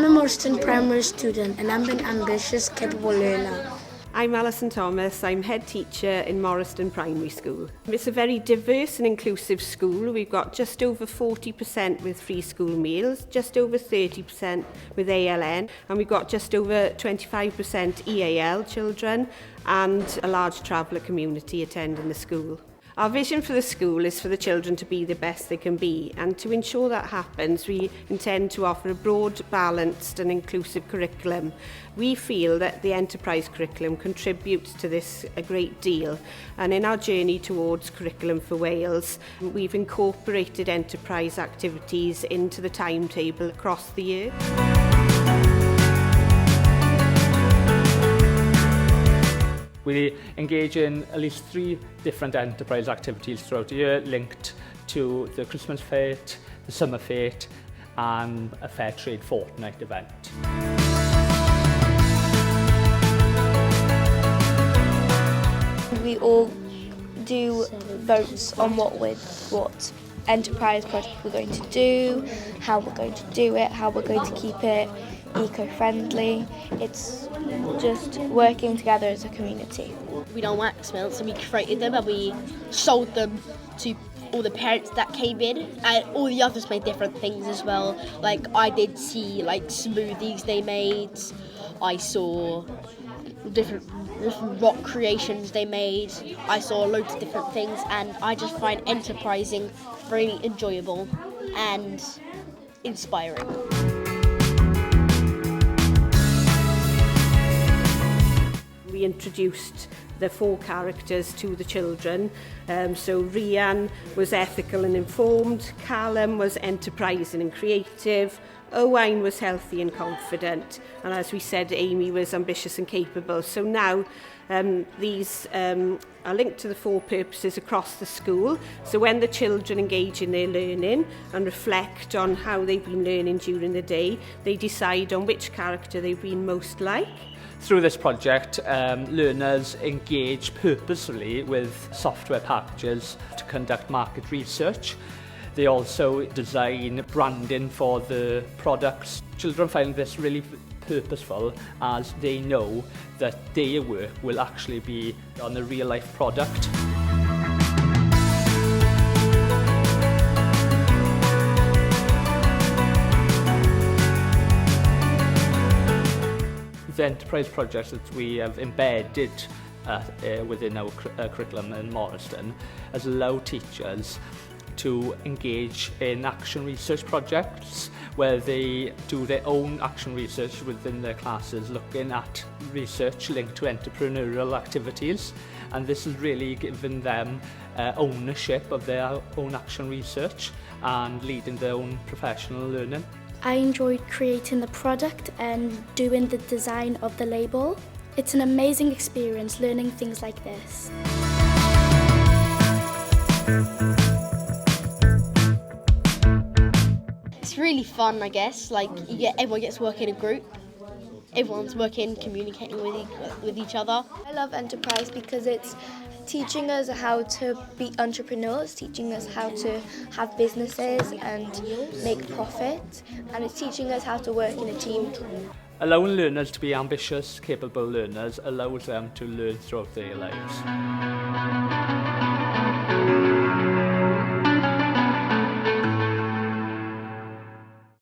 I'm a Morriston primary student and I'm an ambitious, capable learner. I'm Alison Thomas, I'm head teacher in Morriston Primary School. It's a very diverse and inclusive school. We've got just over 40% with free school meals, just over 30% with ALN, and we've got just over 25% EAL children and a large traveller community attending the school. Our vision for the school is for the children to be the best they can be, and to ensure that happens, we intend to offer a broad, balanced and inclusive curriculum. We feel that the enterprise curriculum contributes to this a great deal, and in our journey towards Curriculum for Wales, we've incorporated enterprise activities into the timetable across the year. We engage in at least 3 different enterprise activities throughout the year linked to the Christmas Fete, the Summer Fete and a Fair Trade Fortnight event. We all do votes on what enterprise project we're going to do, how we're going to do it, how we're going to keep it eco-friendly. It's just working together as a community. We done wax melts and we created them and we sold them to all the parents that came in, and all the others made different things as well. Like I did see like smoothies they made, I saw different rock creations they made, I saw loads of different things, and I just find enterprising really enjoyable and inspiring. We introduced the 4 characters to the children. So Rhian was ethical and informed, Callum was enterprising and creative, Owain was healthy and confident, and as we said, Amy was ambitious and capable. So now these are linked to the 4 purposes across the school. So when the children engage in their learning and reflect on how they've been learning during the day, they decide on which character they've been most like. Through this project, learners engage purposefully with software packages to conduct market research. They also design branding for the products. Children find this really purposeful as they know that their work will actually be on a real-life product. The enterprise projects that we have embedded within our curriculum in Morriston has allowed teachers to engage in action research projects where they do their own action research within their classes, looking at research linked to entrepreneurial activities, and this has really given them ownership of their own action research and leading their own professional learning. I enjoyed creating the product and doing the design of the label. It's an amazing experience learning things like this. It's really fun, I guess. Like everyone gets to work in a group. Everyone's working, communicating with each other. I love enterprise because it's teaching us how to be entrepreneurs, teaching us how to have businesses and make profit, and it's teaching us how to work in a team. Allowing learners to be ambitious, capable learners allows them to learn throughout their lives.